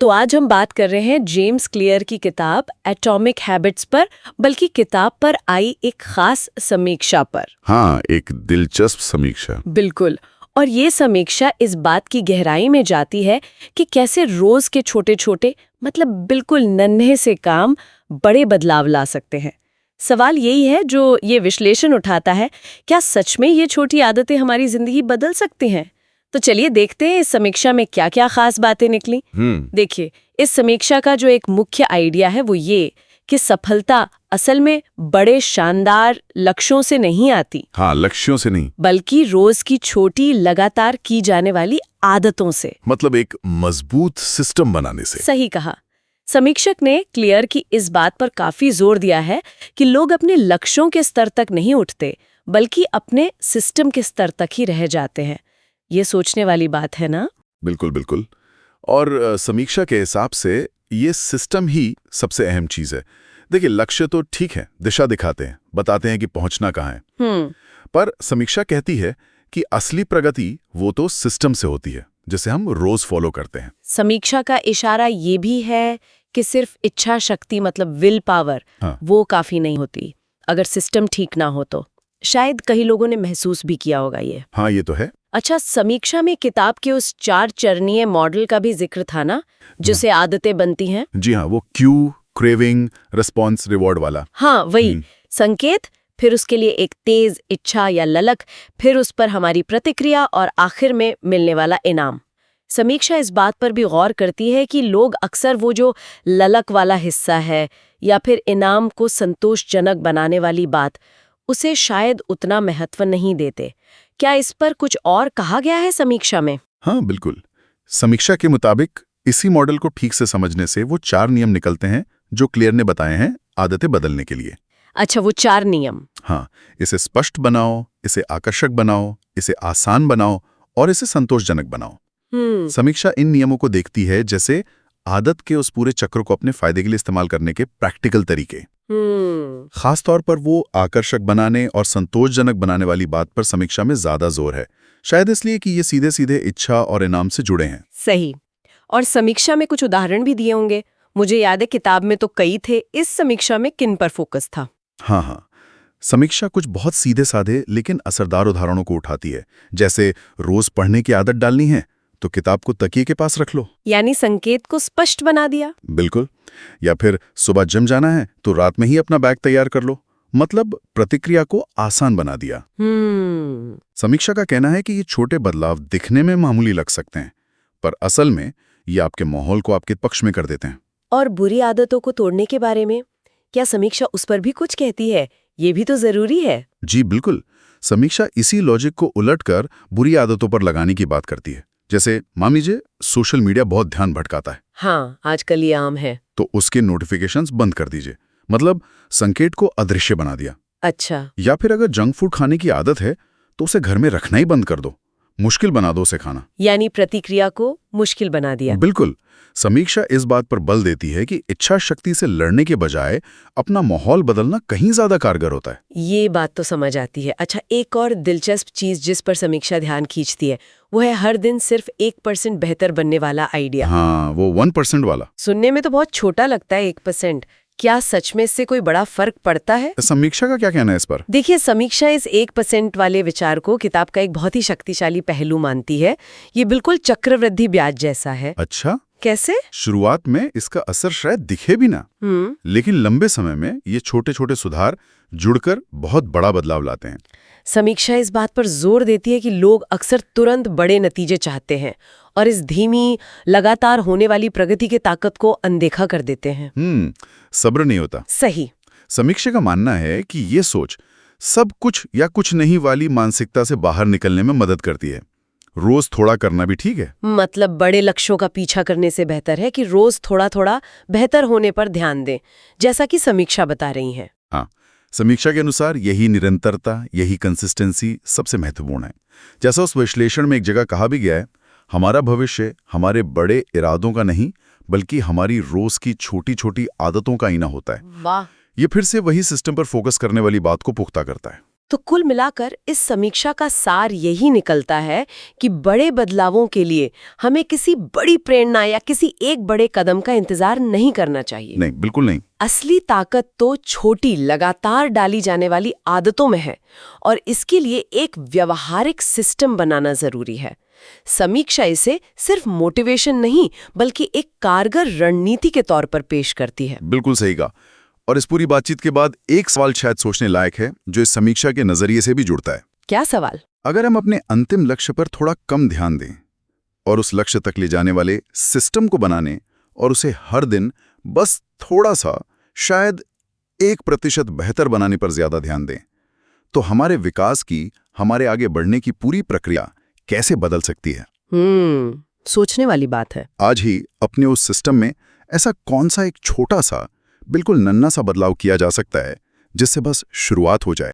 तो आज हम बात कर रहे हैं जेम्स क्लियर की किताब एटॉमिक हैबिट्स पर, बल्कि किताब पर आई एक खास समीक्षा पर। हाँ, एक दिलचस्प समीक्षा। बिल्कुल। और ये समीक्षा इस बात की गहराई में जाती है कि कैसे रोज के छोटे छोटे मतलब बिल्कुल नन्हे से काम बड़े बदलाव ला सकते हैं। सवाल यही है जो ये विश्लेषण उठाता है, क्या सच में ये छोटी आदतें हमारी जिंदगी बदल सकती हैं? तो चलिए देखते हैं इस समीक्षा में क्या क्या खास बातें निकली। देखिए, इस समीक्षा का जो एक मुख्य आइडिया है वो ये कि सफलता असल में बड़े शानदार लक्ष्यों से नहीं आती। हाँ, लक्ष्यों से नहीं, बल्कि रोज की छोटी लगातार की जाने वाली आदतों से। मतलब एक मजबूत सिस्टम बनाने से। सही कहा। समीक्षक ने क्लियर की इस बात पर काफी जोर दिया है कि लोग अपने लक्ष्यों के स्तर तक नहीं उठते, बल्कि अपने सिस्टम के स्तर तक ही रह जाते हैं। ये सोचने वाली बात है ना? बिल्कुल बिल्कुल। और समीक्षा के हिसाब से ये सिस्टम ही सबसे अहम चीज है। देखिए, लक्ष्य तो ठीक है, दिशा दिखाते हैं, बताते हैं कि पहुंचना कहाँ है। पर समीक्षा कहती है कि असली प्रगति वो तो सिस्टम से होती है, जिसे हम रोज फॉलो करते हैं। समीक्षा का इशारा ये भी है कि सिर्फ इच्छा शक्ति मतलब विल पावर, वो काफी नहीं होती अगर सिस्टम ठीक ना हो तो। शायद कई लोगों ने महसूस भी किया होगा ये। हाँ, ये तो है। अच्छा, समीक्षा में किताब के उस 4 चरणीय मॉडल का भी जिक्र था ना, जिससे आदतें बनती हैं। जी हाँ, वो क्यू, क्रेविंग, रिस्पॉन्स, रिवॉर्ड वाला। हाँ, वही संकेत, फिर उसके लिए एक तेज इच्छा या ललक, फिर उस पर हमारी प्रतिक्रिया और आखिर में मिलने वाला इनाम। समीक्षा इस बात पर भी गौर करती है कि लोग अक्सर वो जो ललक वाला हिस्सा है या फिर इनाम को संतोषजनक बनाने वाली बात, उसे शायद उतना महत्व नहीं देते। क्या इस पर कुछ और कहा गया है समीक्षा में? हाँ, बिल्कुल। समीक्षा के मुताबिक इसी मॉडल को ठीक से समझने से वो 4 नियम निकलते हैं जो क्लियर ने बताए हैं आदतें बदलने के लिए। अच्छा, वो 4 नियम। हाँ, इसे स्पष्ट बनाओ, इसे आकर्षक बनाओ, इसे आसान बनाओ और इसे संतोषजनक बनाओ। समीक्षा इन नियमों को देखती है जैसे आदत के उस पूरे चक्र को अपने फायदे के लिए इस्तेमाल करने के प्रैक्टिकल तरीके। खास तौर पर वो आकर्षक बनाने और संतोषजनक बनाने वाली बात पर समीक्षा में ज्यादा जोर है, शायद इसलिए कि ये सीधे सीधे इच्छा और इनाम से जुड़े हैं। सही। और समीक्षा में कुछ उदाहरण भी दिए होंगे। मुझे याद है किताब में तो कई थे। इस समीक्षा में किन पर फोकस था? हाँ, समीक्षा कुछ बहुत सीधे साधे लेकिन असरदार उदाहरणों को उठाती है, जैसे रोज पढ़ने की आदत डालनी है तो किताब को तकिए के पास रख लो, यानी संकेत को स्पष्ट बना दिया। बिल्कुल। या फिर सुबह जिम जाना है तो रात में ही अपना बैग तैयार कर लो, मतलब प्रतिक्रिया को आसान बना दिया। समीक्षा का कहना है कि ये छोटे बदलाव दिखने में मामूली लग सकते हैं, पर असल में ये आपके माहौल को आपके पक्ष में कर देते हैं। और बुरी आदतों को तोड़ने के बारे में क्या समीक्षा उस पर भी कुछ कहती है? ये भी तो जरूरी है। जी बिल्कुल। समीक्षा इसी लॉजिक को उलटकर बुरी आदतों पर लगाने की बात करती है। जैसे मान लीजिए सोशल मीडिया बहुत ध्यान भटकाता है। हाँ, आजकल ये आम है। तो उसके नोटिफिकेशंस बंद कर दीजिए, मतलब संकेत को अदृश्य बना दिया। अच्छा। या फिर अगर जंक फूड खाने की आदत है तो उसे घर में रखना ही बंद कर दो, मुश्किल बना दो उसे खाना। यानी प्रतिक्रिया को मुश्किल बना दिया। बिल्कुल। समीक्षा इस बात पर बल देती है कि इच्छा शक्ति से लड़ने के बजाय अपना माहौल बदलना कहीं ज्यादा कारगर होता है। ये बात तो समझ आती है। अच्छा, एक और दिलचस्प चीज जिस पर समीक्षा ध्यान खींचती है वो है हर दिन सिर्फ 1% बेहतर बनने वाला आइडिया। हाँ, वो 1% वाला। सुनने में तो बहुत छोटा लगता है 1%। क्या सच में इससे कोई बड़ा फर्क पड़ता है? समीक्षा का क्या कहना है इस पर? देखिए, समीक्षा इस 1% वाले विचार को किताब का एक बहुत ही शक्तिशाली पहलू मानती है। ये बिल्कुल चक्रवृद्धि ब्याज जैसा है। अच्छा, कैसे? शुरुआत में इसका असर शायद दिखे भी ना, लेकिन लंबे समय में ये छोटे छोटे सुधार जुड़कर बहुत बड़ा बदलाव लाते हैं। समीक्षा इस बात पर जोर देती है कि लोग अक्सर तुरंत बड़े नतीजे चाहते हैं और इस धीमी लगातार होने वाली प्रगति की ताकत को अनदेखा कर देते हैं। सब्र नहीं होता। सही। समीक्षा का मानना है कि ये सोच सब कुछ या कुछ नहीं वाली मानसिकता से बाहर निकलने में मदद करती है। रोज थोड़ा करना भी ठीक है, मतलब बड़े लक्ष्यों का पीछा करने से बेहतर है कि रोज थोड़ा थोड़ा बेहतर होने पर ध्यान दें, जैसा कि समीक्षा बता रही है। हाँ, समीक्षा के अनुसार यही निरंतरता, यही कंसिस्टेंसी सबसे महत्वपूर्ण है। जैसा उस विश्लेषण में एक जगह कहा भी गया है, हमारा भविष्य हमारे बड़े इरादों का नहीं बल्कि हमारी रोज की छोटी छोटी आदतों का आईना होता है। वाह। ये फिर से वही सिस्टम पर फोकस करने वाली बात को पुख्ता करता है। तो कुल मिलाकर इस समीक्षा का सार यही निकलता है कि बड़े बदलावों के लिए हमें किसी बड़ी प्रेरणा या किसी एक बड़े कदम का इंतजार नहीं करना चाहिए। नहीं, बिल्कुल नहीं। असली ताकत तो छोटी लगातार डाली जाने वाली आदतों में है और इसके लिए एक व्यावहारिक सिस्टम बनाना जरूरी है। समीक्षा इसे सिर्फ मोटिवेशन नहीं बल्कि एक कारगर रणनीति के तौर पर पेश करती है। बिल्कुल सही कहा। और इस पूरी बातचीत के बाद एक सवाल शायद सोचने लायक है, जो इस समीक्षा के नजरिए से भी जुड़ता है। क्या सवाल? अगर हम अपने अंतिम लक्ष्य पर थोड़ा कम ध्यान दें और उस लक्ष्य तक ले जाने वाले सिस्टम को बनाने और उसे हर दिन बस थोड़ा सा, शायद 1% बेहतर बनाने पर ज्यादा ध्यान दें, तो हमारे विकास की, हमारे आगे बढ़ने की पूरी प्रक्रिया कैसे बदल सकती है? सोचने वाली बात है। आज ही अपने उस सिस्टम में ऐसा कौन सा एक छोटा सा, बिल्कुल नन्हा सा बदलाव किया जा सकता है जिससे बस शुरुआत हो जाए।